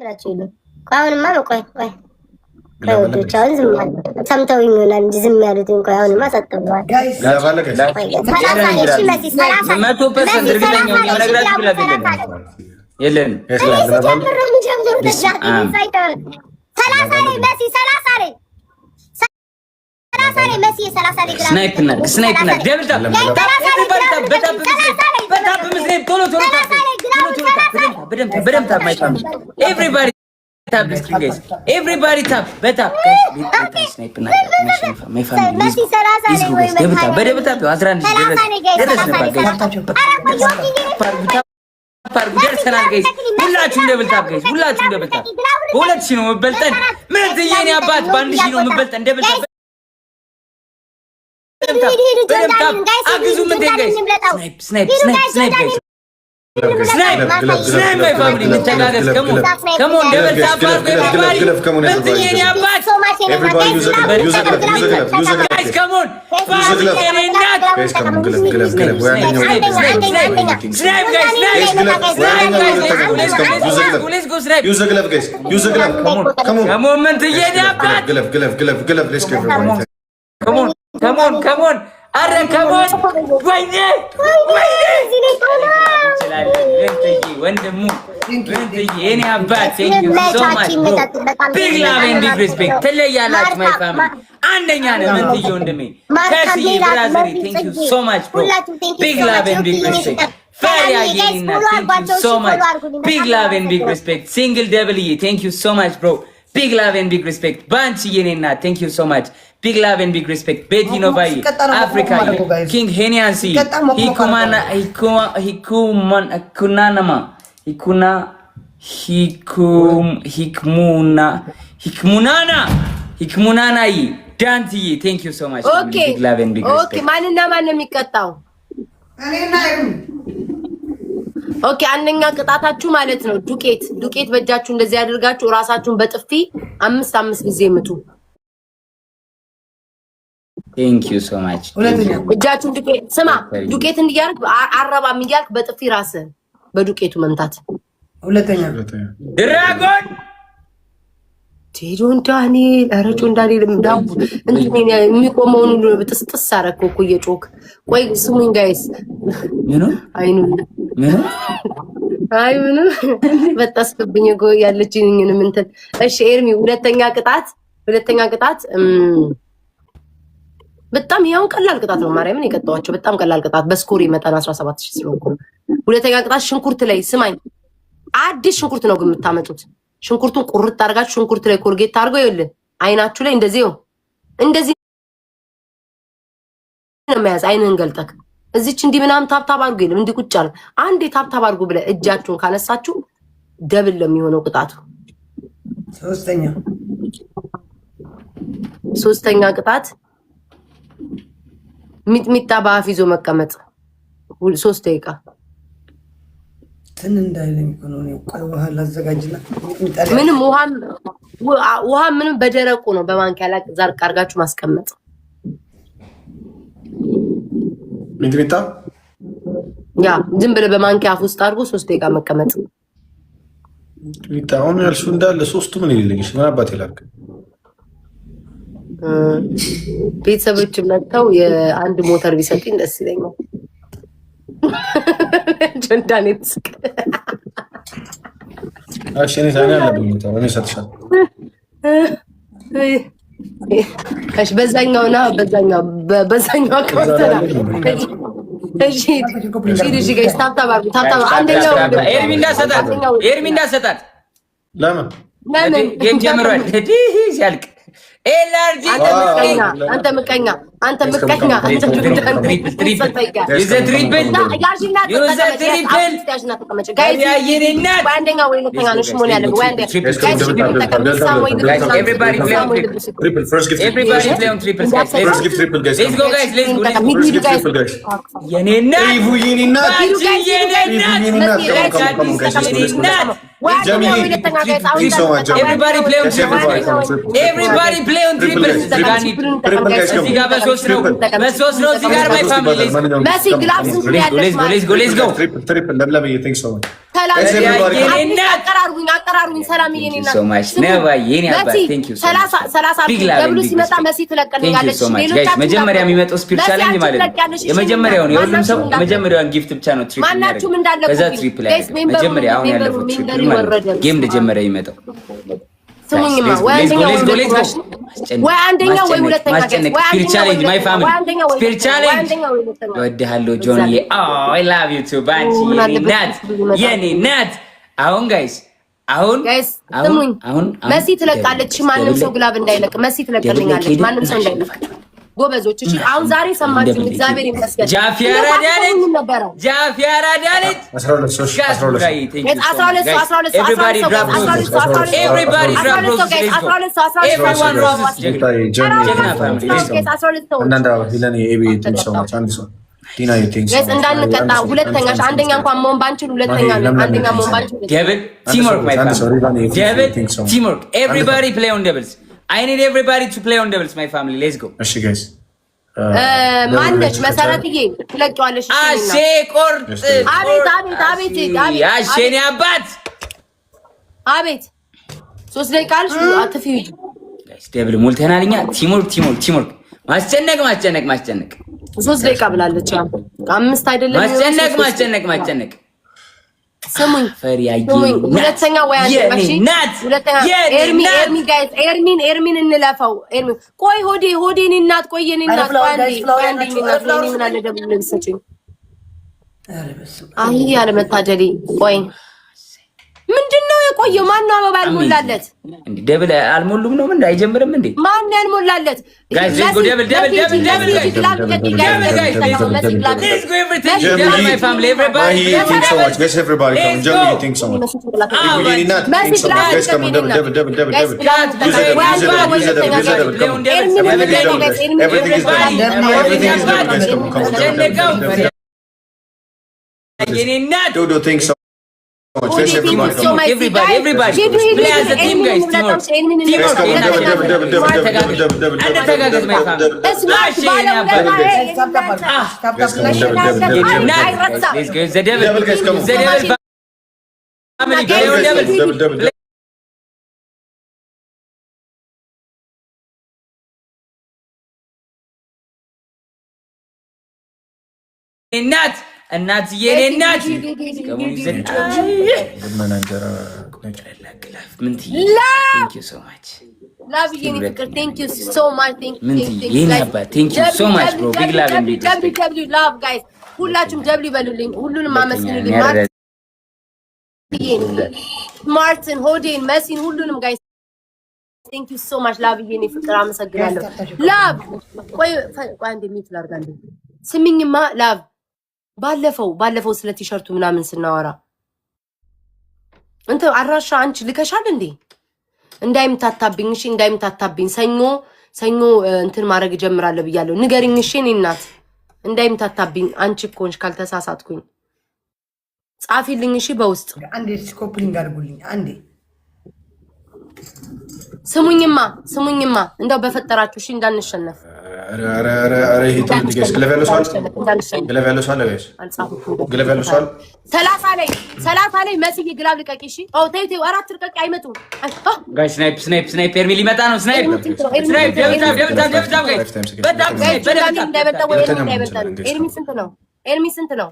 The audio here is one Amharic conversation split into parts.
ብላችሁ ይሉ አሁንማ ቆይ ከወዶቻውን ዝም ማለት ሰምተውኝ ይሆናል እንጂ ዝም ያሉት እንኳን አሁንማ ሰጥተዋል። Everybody tap, better guys. Snipe na. My family. Let's go guys. Better tap. Azran. ደርሰናል ጋይስ ሁላችሁም ደብል ታፕ ጋይስ ሁላችሁም ደብል ታፕ በሁለት ሺህ ነው የምበልጠን ምን የኔ አባት በአንድ ሺህ ነው የምበልጠን ደብል ታፕ አግዙ ምን ጋይስ ስናይፕ ጋይስ ስናይፕ ማይ ፋሚሊ እንተጋገዝ ከሞን ደብል ታፕ ምን የኔ አባት guys come on guys come on snipe guys let's go snipe use a glove guys use a glove come on man tiyeni abat glove let's go come on are come on ወይኔ ወንድሙ የኔ አባት thank you so much bro big love and big respect ትለያላችሁ my family አንደኛ ነው ምንትዬ ወንድሜ ከዚህ ብራዘር thank you so much bro big love and big respect Faria Yenina thank you so much big love and big respect single double thank you so much bro big love and big respect Banchi Yenina thank you so much big love and big respect Betty Novai Africa King Heniansi Hikmunana Danti thank you so much okay. big love and big respect okay ማንና ማን የሚቀጣው ኦኬ አንደኛ ቅጣታችሁ ማለት ነው ዱቄት በእጃችሁ እንደዚህ ያደርጋችሁ ራሳችሁን በጥፊ 5 ጊዜ ምቱ thank you so much እጃችሁን ዱቄት እንዲያርግ አረባም እንዲያልክ በጥፊ ራስን በዱቄቱ መምታት ሁለተኛ ድራጎን ጆን ዳንኤል እንዳው እንዴ የሚቆመውን ሁሉ በጥስጥስ አረከው እኮ እየጮክ ቆይ ስሙኝ ጋይስ አይኑ በጣስብኝ እኮ ያለችኝ እንትን እሺ ኤርሚ ሁለተኛ ቅጣት በጣም ያው ቀላል ቅጣት ነው ማርያምን የቀጣዋቸው በጣም ቀላል ቅጣት በስኮር ይመጣና 17000 ስለሆነ ሁለተኛ ቅጣት ሽንኩርት ላይ ስማኝ አዲስ ሽንኩርት ነው ግን የምታመጡት ሽንኩርቱን ቁርጥ አድርጋችሁ ሽንኩርት ላይ ኮልጌት አድርገው ይኸውልህ አይናችሁ ላይ እንደዚህ ነው የሚያዝ አይንን ገልጠክ እዚች እንዲህ ምናምን ታብታብ አድርጉ ይልም እንዲህ ቁጭ አለ አንዴ ታብታብ አድርጉ ብለ እጃችሁን ካነሳችሁ ደብል ለሚሆነው ቅጣቱ ሶስተኛ ቅጣት ሚጥሚጣ በአፍ ይዞ መቀመጥ 3 ደቂቃ ትን እንዳይለኝ ነው ቆይ ውሃ ላዘጋጅና ምንም ውሃ ምንም በደረቁ ነው በማንኪያ ላይ ዛርቅ አድርጋችሁ ማስቀመጥ ሚጥሚጣ ያ ዝም ብለ በማንኪያ አፍ ውስጥ አድርጎ 3 ደቂቃ መቀመጥ ሚጥሚጣውን ያልሽው እንዳለ ሶስቱ ምን ይልልሽ ምን አባት ይላል ቤተሰቦች መጥተው የአንድ ሞተር ቢሰጡኝ ደስ ይለኛል ጀንዳኔት አሽኔ ታና ለብኝታ ወኔ ሰጥሻል እሺ በዛኛውና በዛኛው ከወተና እሺ እሺ ጋይስ ታብታባሩ አንደኛው ኤርሚ እንዳሰጣት ለምን ጌም ጀምሯል ሲያልቅ ኤላርጂ አንተ ምቀኛ Everybody play on triples. እዚህ ጋር በሶስት ነው እዚህ ጋር my family. መሲ ግላብስ let's go. ትሪፕል ለምለም ቴንክ ሶ ማች አቀራሩኝ ሰላም የኔ እናት so much never የኔ አባት thank you so much 30 ደብሉ ሲመጣ መሲ ትለቀልኛለች። መጀመሪያ የሚመጣው ስፒድ ቻሌንጅ ማለት ነው። የመጀመሪያው ነው የሁሉም ሰው የመጀመሪያውን ጊፍት ብቻ ነው ትሪፕል ማናችሁም እንዳለበት ከዛ ትሪፕል መጀመሪያ አሁን ያለፈው ትሪፕል ማለት ነው። ጌም እንደጀመረ ይመጣው ስሙኝማ ወይ አንደኛ ወይ ሁለተኛ ስፒድ ቻሌንጅ ማይ ፋሚሊ ስፒድ ቻሌንጅ ወድሃለሁ ጆንዬ አይ ላቭ ዩ ቱ ባንቺ የኔ ናት አሁን ጋይስ አሁን መሲ ትለቃለች። ማንም ሰው ግላብ እንዳይለቅ መሲ ትለቀልኛለች። ማንም ሰው እንዳይለቅ ጎበዞች። እሺ አሁን ዛሬ ሰማችሁ። እግዚአብሔር ይመስገን። ጃፊያራ ዳለች 12 everybody drop እንዳንቀጣ ሁለተኛ አንደኛ እንኳን መሆን ባንችል ሁለተኛ አንደኛ መሆን ባንችል Devil teamwork my family Devil teamwork everybody play on devils I need everybody to play on devils my family let's go እሺ ጋይስ ማነች መሰረትዬ ትለቂዋለሽ አሼ ቆርጥ አቤት አሼኔ አባት አቤት 3 ደቂቃ አልሽ አትፊው ጋይስ devil ሞልተናልኛ teamwork ማስጨነቅ 3 ደቂቃ ብላለች። 5 አይደለም ማስጨነቅ ስሙኝ ፈሪያዬ ሁለተኛ ወይ አንቺ ሁለተኛ ኤርሚን እንለፈው ቆይ ሆዴን እናት ቆየኔ እናት ምን አለ ደብል ልብሰጭኝ አይ ያለ መታደሊ ቆይ ምንድነው የቆየው? ማነው አበባ ያልሞላለት? እንዴ ደብል አልሞሉም ነው ምን አይጀምርም እንዴ? ማን ያልሞላለት? ጋይስ ሌትስ ጎ ደብል ሌትስ ጎ ኤቭሪቲንግ my family everybody thank so much guys everybody come Germany thank so much everybody not thank so much guys come on double everything is done do things everybody play as a team guys እናት የኔ እናት thank you so much love you ፍቅር thank you so much thank you so much bro big love and big respect love guys ሁላችሁም ደብል ይበሉልኝ ሁሉንም አመስግኑልኝ ማርቲን ሆዴን መሲን ሁሉንም ጋይስ thank you so much love you ፍቅር አመሰግናለሁ love ቆይ አንዴ ሚት ላርጋለሁ ስሚኝማ love ባለፈው ስለ ቲሸርቱ ምናምን ስናወራ እንት አራሻ አንቺ ልከሻል እንዴ እንዳይምታታብኝ እሺ እንዳይምታታብኝ ሰኞ እንትን ማድረግ ጀምራለሁ ብያለሁ ንገሪኝ እሺ እኔ እናት እንዳይምታታብኝ አንቺ ኮንሽ ካልተሳሳትኩኝ ጻፊልኝ እሺ በውስጥ አንዴ ስኮፕሊንግ አድርጉልኝ አንዴ ስሙኝማ እንደው በፈጠራችሁ እሺ እንዳንሸነፍ ኧረ ይሄ ትንሽ ግለፍ ያለው ሰው ጋይስ 30 ላይ መስዬ ግላብ ልቀቂ እሺ ተይው አራት ልቀቂ አይመጡም ጋይስ ስናይፕ ኤርሚ ሊመጣ ነው ስናይፕ ደብታብ ኤርሚ ስንት ነው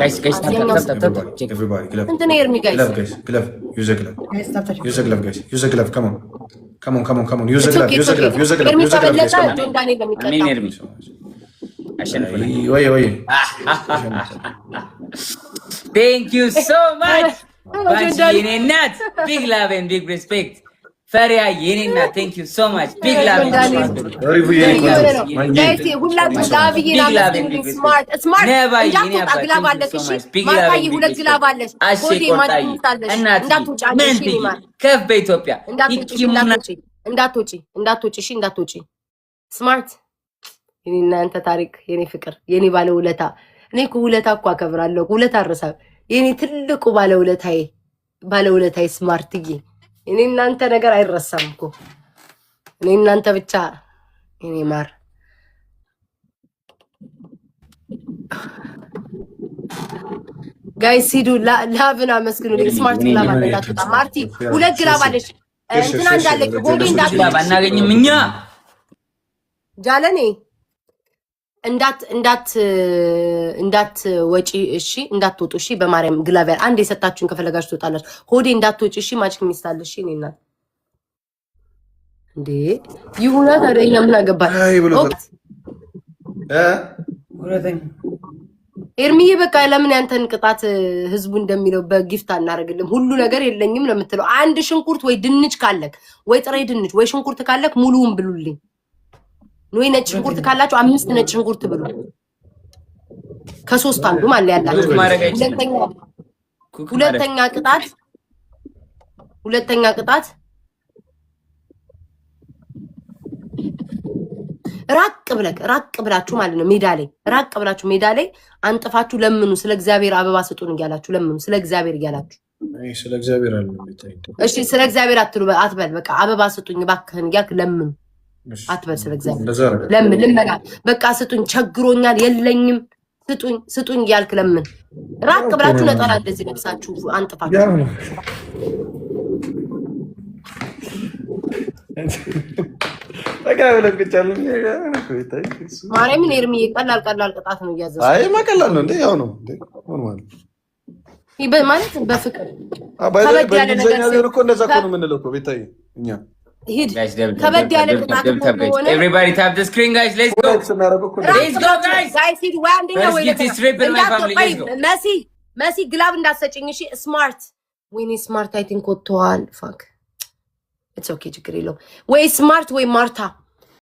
ጋይስ እንትን ኤርሚ ጋይስ use a glove come on use a glove ኤርሚ ወይ thank you so much ባንቺ የኔ እናት big love and big respect ፈሪያ የኔ እናት thank you so much big love and ከፍ በኢትዮጵያ እንዳትወጪ ስማርት የኔ እናንተ ታሪክ የኔ ፍቅር የኔ ባለውለታ እኔ እኮ ውለታ እኮ አከብራለሁ ውለታ አረሳብ የኔ ትልቁ ባለውለታዬ ስማርትዬ እኔ እናንተ ነገር አይረሳም እኮ እኔ እናንተ ብቻ እኔ ማር ጋይስ ሂዱ ላብና መስግኑ ስማርት ላብ አለጣጣ ማርቲ ሁለት ግላብ አለሽ እንትና እንዳለች ሆዴ አናገኝም እኛ ጃለኔ እንዳት ወጪ እሺ እንዳትወጡ እሺ በማርያም ግላብ አንድ የሰጣችሁን ከፈለጋችሁ ትወጣላችሁ ሆዴ እንዳትወጪ እሺ ማጂክ ሚስታል እሺ እኔና እንዴ ይሁና ታዲያ ምን አገባል ኤርሚዬ በቃ ለምን ያንተን ቅጣት ህዝቡ እንደሚለው በጊፍት አናረግልም ሁሉ ነገር የለኝም ለምትለው አንድ ሽንኩርት ወይ ድንች ካለክ ወይ ጥሬ ድንች ወይ ሽንኩርት ካለክ ሙሉውን ብሉልኝ ወይ ነጭ ሽንኩርት ካላችሁ 5 ነጭ ሽንኩርት ብሉ ከሶስት አንዱ ማለት ያላችሁ ሁለተኛ ቅጣት ራቅ ብላችሁ ማለት ነው ራቅ ብላችሁ ሜዳ ላይ አንጥፋችሁ ለምኑ ስለ እግዚአብሔር አበባ ስጡን እያላችሁ ለምኑ ስለ እግዚአብሔር እያላችሁ ስለ እግዚአብሔር አለ እሺ ስለ እግዚአብሔር አትበል በቃ አበባ ስጡኝ ባክህን እያልክ ለምኑ አትበል ስለ እግዚአብሔር ለምን ልመና በቃ ስጡኝ ቸግሮኛል የለኝም ስጡኝ እያልክ ለምን ራቅ ብላችሁ ነጠላ እንደዚህ ለብሳችሁ አንጥፋችሁ ማርያምን ኤርሚዬ ቀላል ቅጣት ነው እያዘዝኩ አይ ማቀላል ነው እንዴ ያው ነው እንዴ ኖርማል ማለት በፍቅር ከበድ ያለ ነገር እኮ እንደዛ እኮ ነው የምንለው እኮ ቤታዬ እኛ ሂድ ከበድ ያለ ቅጣት ሆነ everybody tap the screen guys let's go guys ሂድ ወይ አንደኛ ወይ መሲ ግላብ እንዳትሰጭኝ እሺ ስማርት ወይኔ ስማርት አይ ቲንክ ወጥቷል ፋክ ኢትስ ኦኬ ችግር የለውም ወይ ስማርት ወይ ማርታ